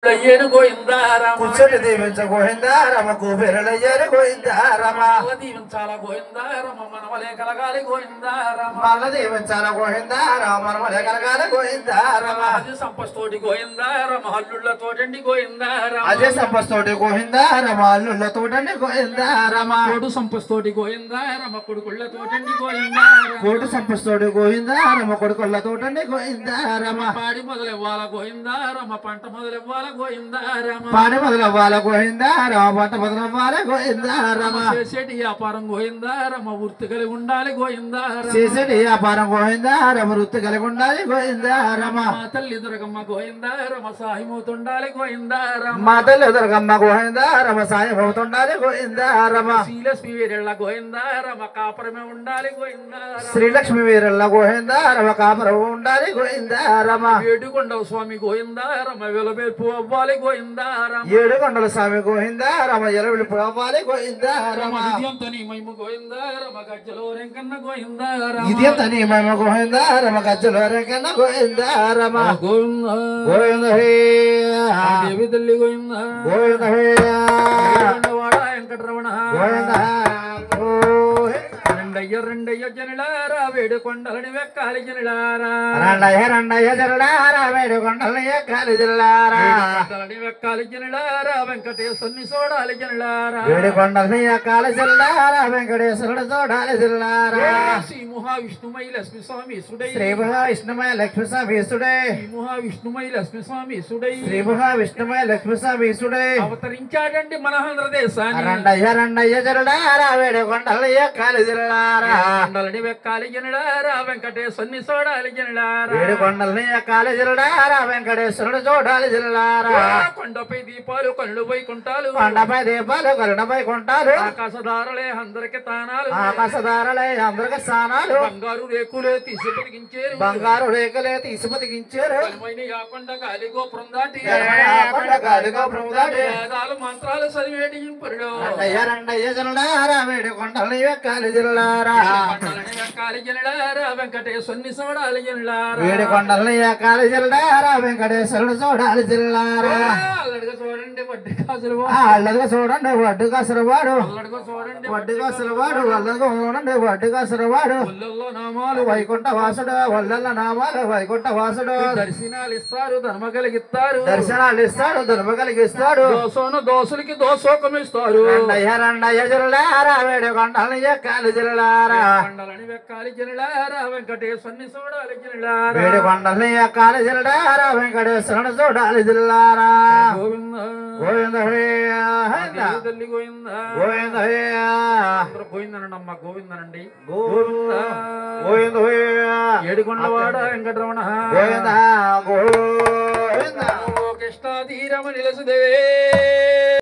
అయ్యేను గోయిందారామ కుచ్చటి దీవించ గోవిందారమ కుబేరులయ్యేరు గోవిందారమ దీవించాల గోయిందారమ మనవలే కలగాలి గోయిందారమ మల్ల దీవించాల గోవిందారమ మనమలే కలగాలి గోవిందారమ అజ సంపస్తోటి గోయిందారమ హల్లుళ్ళతోటండి గోయిందారమ అజ సంపస్తోటి గోవిందారమ అల్లుళ్ళతోటండి గోవిందారమ కోటు సంపస్తోటి గోయిందారమ కొడుకుళ్ళతోటండి గోయిందారమ కోటు సంపస్తోటి గోవిందారమ కొడుకుళ్ళతోటండి గోవిందారమ పాడి మొదలెవ్వాల గోయిందారమ పంట మొదలెవ్వాల గోయిందారమ పాడి మొదలవ్వాల గోవిందారమ పంట మొదలవ్వాల గోవిందారమ చేసేటి వ్యాపారం గోయిందారమ వృత్తి కలిగి ఉండాలి గోయిందారమ చేసేటి వ్యాపారం గోవిందారమ వృత్తి కలిగి ఉండాలి గోవిందారమ మా తల్లి దుర్గమ్మ గోయిందారమ సాయమవుతుండాలి గోయిందారమ మా తల్లి దుర్గమ్మ గోవిందారమ సాయం అవుతుండాలి గోవిందారమ శ్రీలక్ష్మి వీరెళ్ళ గోయిందారమ కాపురమే ఉండాలి గోయిందారమ శ్రీలక్ష్మి వీరల్ల గోవిందారమ కాపురం ఉండాలి గోవిందారమ ఏడుకొండవ స్వామి గోయిందారమ వెలవేల్పు అవ్వాలి గోయిందారమ ఏడుకొండల స్వామి గోవిందారమ ఎలవిడి పోవాలి గోవిందారమ ఇదంతా నీ మహిమ గోయిందారమ గజ్జలో రేంకన్న గోయిందారమ ఇది తని మేము గోవిందారమ గజ్జలో రేకన్న గోవిందారమ గోవింద గోవింద హే దేవి తల్లి గోవింద గోవింద హే వాడ వెంకటరమణ గోవింద రెండయ్య జనలారా వేడుకొండలని వెక్కాలి జనలారా రండయ్య జరడారా వేడుకొండల ఎక్కాలి జిల్లారా వెక్కాలి జనలారా వెంకటేశ్వరుని చూడాలి జనలారా వేడుకొండల ఎక్కాలి జిల్లారా వెంకటేశ్వరుడు చూడాలి జిల్లారా శ్రీ మహావిష్ణుమై లక్ష్మి స్వామి సుడై శ్రీ మహావిష్ణుమయ లక్ష్మి సమీసుడే శ్రీ మహావిష్ణుమై లక్ష్మి స్వామి సుడై శ్రీ మహావిష్ణుమయ లక్ష్మి సమీసుడే అవతరించాడండి మన ఆంధ్రదేశాన్ని రండయ్య జరడారా వేడుకొండల ఎక్కాలి జిల్లారా కొండలని వెక్కాలి జనలారా వెంకటేశ్వరుని చూడాలి జనలారా వేడుకొండలని ఎక్కాలి జిల్లారా వెంకటేశ్వరుడు చూడాలి జిల్లారా కొండపై దీపాలు కళ్ళు వైకుంటాలు కొండపై దీపాలు కరుణపై కొంటారు ఆకాశధారలే అందరికి తానాలు ఆకాశధారలై అందరికి స్నానాలు బంగారు రేకులే తీసి బతికించారు బంగారు రేకులే తీసి బతికించారు బలమైన యాకొండ గాలి గోపురం దాటి గాలిగా ప్రభుదాటి వేదాలు మంత్రాలు చదివేటి ఇంపురుడు రండయ్య జల్లారా వేడుకొండలని ఎక్కాలి జిల్లారా కొండలని వెక్కాలి జనలారా వెంకటేశ్వరుని చూడాలి జనలారా వేడుకొండలని ఎక్కాలి జిల్లారా వెంకటేశ్వరుడు చూడాలి జిల్లారా అల్లడిగా చూడండి వడ్డీ కాసులు అల్లగా చూడండి వడ్డు కాసరవాడు అల్లడిగా చూడండి వడ్డు కాసరవాడు అల్లగా చూడండి వడ్డు కాసరవాడు ఒళ్ళల్లో నామాలు వైకుంఠ వాసుడు వల్లల నామాలు వైకుంఠ వాసుడు దర్శనాలు ఇస్తారు ధర్మ కలిగిస్తారు దర్శనాలు ఇస్తాడు ధర్మ కలిగిస్తాడు దోసోను దోసులకి దోసోకం ఇస్తారు రండయ్య జిల్లారా వేడుకొండలని ఎక్కాలి జిల్లారా కొండలని వెక్కాలి జనలారా వెంకటేశ్వరుని చూడాలి జనలారా వేడుకొండలని ఎక్కాలి జిల్లారా వెంకటేశ్వరుడు చూడాలి జిల్లారా గోవింద గోవింద హే దేవి తల్లి గోవింద గోవింద హే అందరూ గోవిందనండి అమ్మ గోవిందనండి గోవింద గోవింద హే ఏడుకొండవాడ వెంకటరమణ గోవింద గోవింద కృష్ణాధీరమ నిలసుదేవే